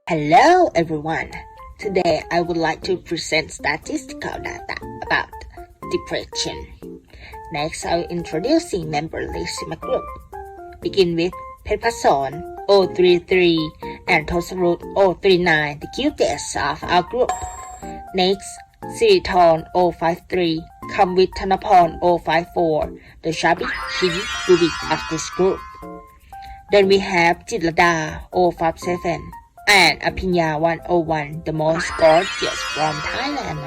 Hello everyone. Today I would like to present statistical data about depression. Next, I'll introduce the member list in my group. Begin with Phetpussorn 033 and Tossaroot 039, the cutest of our group. Next, Sirithorn 053 come with Thanaporn 054, the chubby kitty booby of this group. Then we have Jitrada 057 and Apinya 101, the most gorgeous from Thailand.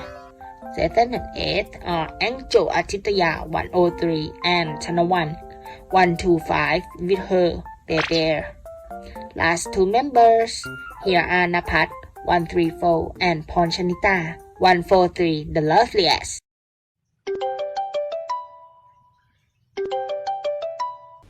7 and 8 are Angel Athitaya 103 and Thanawan 125 with her baby. Last two members, here are Naphat 134 and Phornchanitra 143, the loveliest.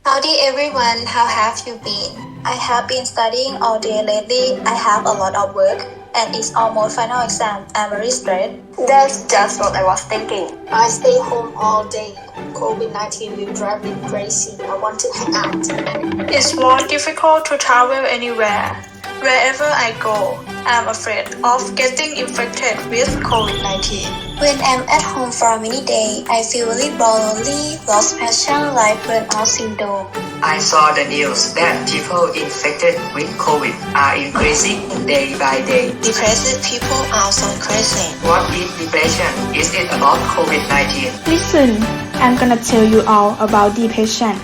Howdy everyone, how have you been? I have been studying all day lately. I have a lot of work and it's almost final exam. I'm very stressed. That's just what I was thinking. I stay home all day. COVID-19 will drive me crazy. I want to hang out. It's more difficult to travel anywhere. Wherever I go, I'm afraid of getting infected with COVID-19. When I'm at home for a many days, I feel really lonely, lost passion like burnout syndrome. I saw the news that people infected with COVID are increasing day by day. Depressed people are so crazy. What is depression? Is it about COVID-19? Listen, I'm gonna tell you all about depression.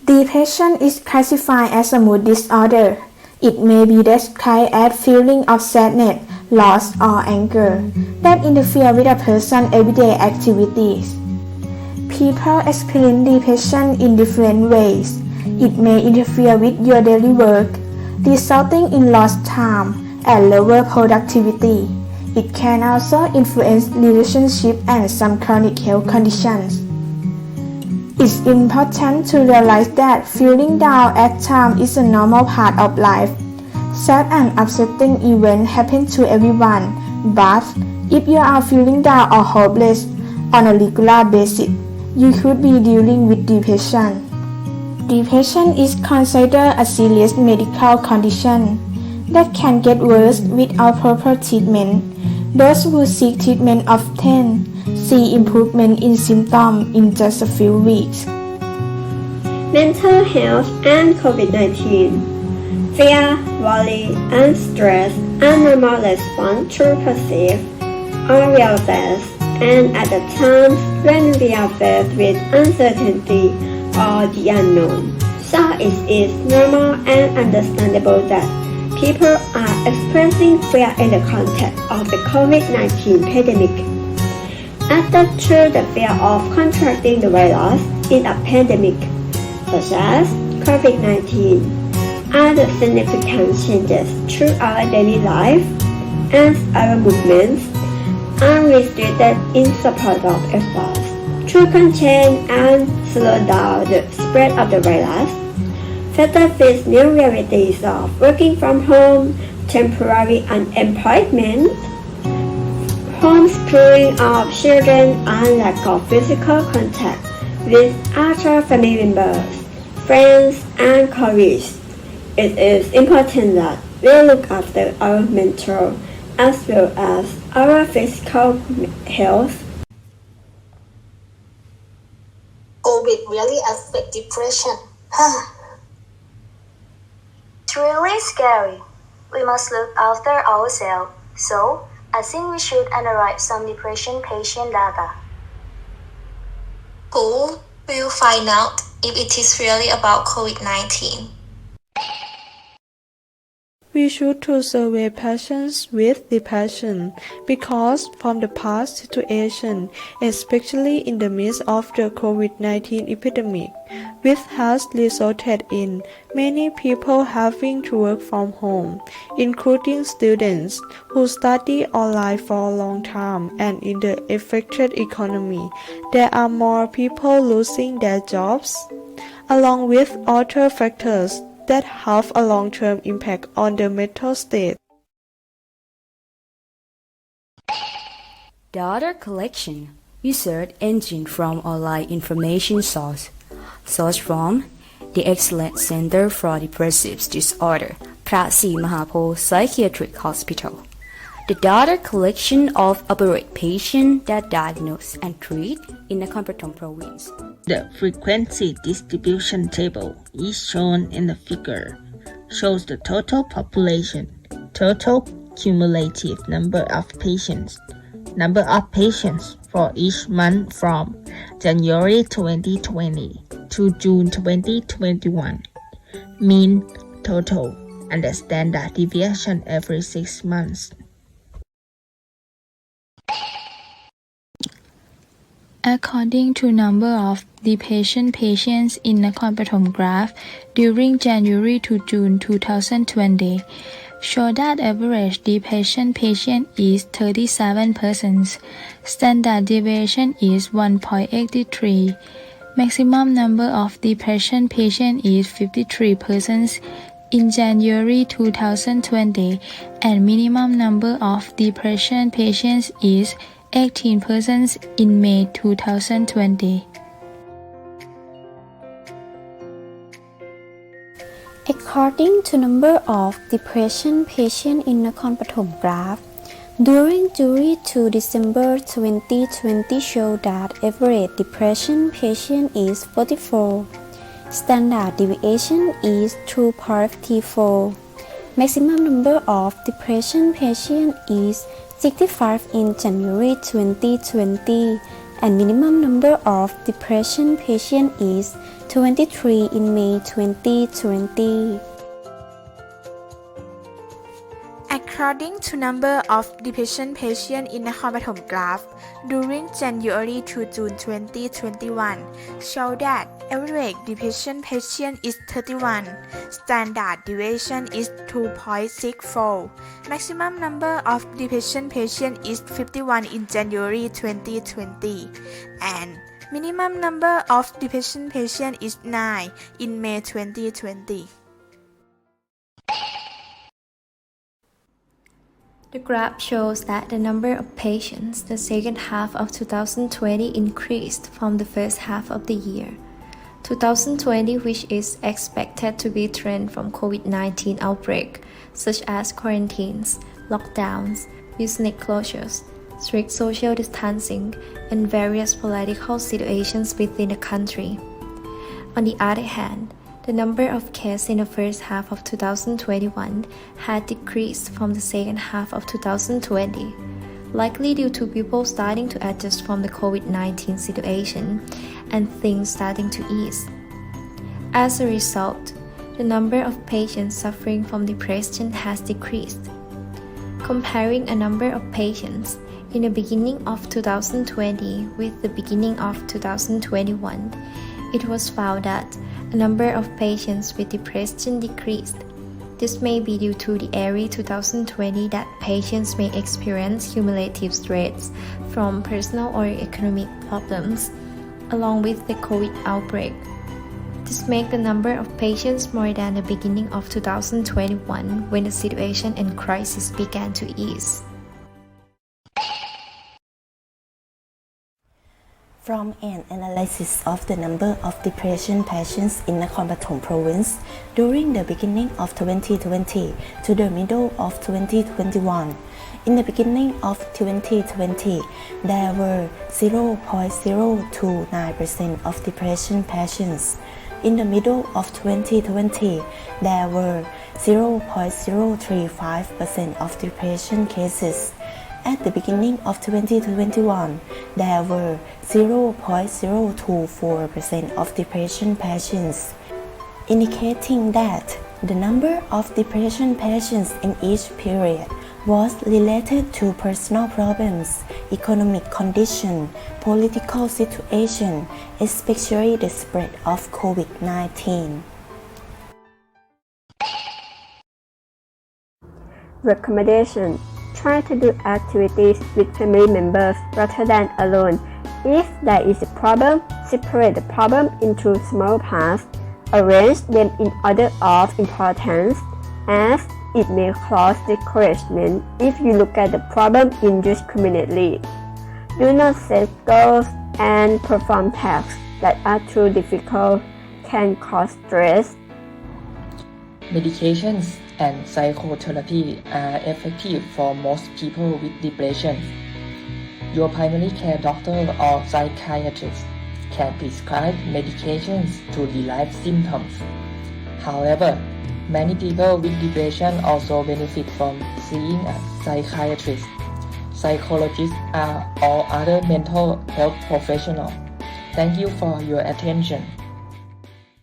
Depression is classified as a mood disorder. It may be described as feeling of sadness, loss, or anger that interfere with a person's everyday activities. People experience depression in different ways. It may interfere with your daily work, resulting in lost time and lower productivity. It can also influence relationships and some chronic health conditions. It's important to realize that feeling down at times is a normal part of life. Sad and upsetting events happen to everyone, but if you are feeling down or hopeless on a regular basis, you could be dealing with depression. Depression is considered a serious medical condition that can get worse without proper treatment. Those who seek treatment often see improvement in symptoms in just a few weeks. Mental health and COVID-19. Fear, worry, and stress are normal response to perceived or real threats, and at the times when we are faced with uncertainty or the unknown. So it is normal and understandable that people are expressing fear in the context of the COVID-19 pandemic. Added to the fear of contracting the virus in a pandemic, such as COVID-19, are the significant changes to our daily life as our movements are restricted in support of efforts to contain and slow down the spread of the virus. Further face new realities of working from home, temporary unemployment, homeschooling of children, and lack of physical contact with other family members, friends, and colleagues. It is important that we look after our mental as well as our physical health. COVID really affects depression. It's really scary. We must look after ourselves. So, I think we should analyze some depression patient data. Who will find out if it is really about COVID-19? We should to survey patients with depression because from the past situation, especially in the midst of the COVID-19 epidemic, which has resulted in many people having to work from home, including students who study online for a long time, and in the affected economy, there are more people losing their jobs, along with other factors that have a long-term impact on the mental state. Data collection, research engine from online information source from the Excellent Center for Depressive Disorder, พระศรีมหาโพธิ์ Psychiatric Hospital. The data collection of appropriate patients that diagnose and treat in Nakhon Pathom province. The frequency distribution table is shown in the figure. Shows the total population, total cumulative number of patients for each month from January 2020 to June 2021, mean total and the standard deviation every 6 months. According to number of the patients in Nakhon Pathom graph during January to June 2020, show that average the patient is 37 persons. Standard deviation is 1.83. Maximum number of the patient is 53 persons in January 2020, and minimum number of the patients is 18 persons in May 2020. According to number of depression patients in Nakhon Pathom graph, during January to December 2020 show that average depression patient is 44. Standard deviation is 2.54. Maximum number of depression patient is 65 in January 2020, and minimum number of depression patient is 23 in May 2020. According to number of depression patients in Nakhon Pathom graph during January to June 2021, show that average depression patient is 31. Standard deviation is 2.64. Maximum number of depression patient is 51 in January 2020, and minimum number of depression patient is 9 in May 2020. The graph shows that the number of patients the second half of 2020 increased from the first half of the year. 2020, which is expected to be trend from COVID-19 outbreak, such as quarantines, lockdowns, business closures, strict social distancing, and various political situations within the country. On the other hand, the number of cases in the first half of 2021 had decreased from the second half of 2020, likely due to people starting to adjust from the COVID-19 situation and things starting to ease. As a result, the number of patients suffering from depression has decreased. Comparing a number of patients in the beginning of 2020 with the beginning of 2021, it was found that a number of patients with depression decreased. This may be due to the early 2020 that patients may experience cumulative stress from personal or economic problems, along with the COVID outbreak. This makes the number of patients more than the beginning of 2021 when the situation and crisis began to ease. From an analysis of the number of depression patients in Nakhon Pathom province during the beginning of 2020 to the middle of 2021, in the beginning of 2020, there were 0.029% of depression patients. In the middle of 2020, there were 0.035% of depression cases. At the beginning of 2021, there were 0.024% of depression patients, indicating that the number of depression patients in each period was related to personal problems, economic condition, political situation, especially the spread of COVID-19. Recommendation: try to do activities with family members rather than alone. If there is a problem, separate the problem into small parts. Arrange them in order of importance, as it may cause discouragement if you look at the problem indiscriminately. Do not set goals and perform tasks that are too difficult, can cause stress. Medications and psychotherapy are effective for most people with depression. Your primary care doctor or psychiatrist can prescribe medications to relieve symptoms. However, many people with depression also benefit from seeing a psychiatrist, psychologist, or other mental health professional. Thank you for your attention.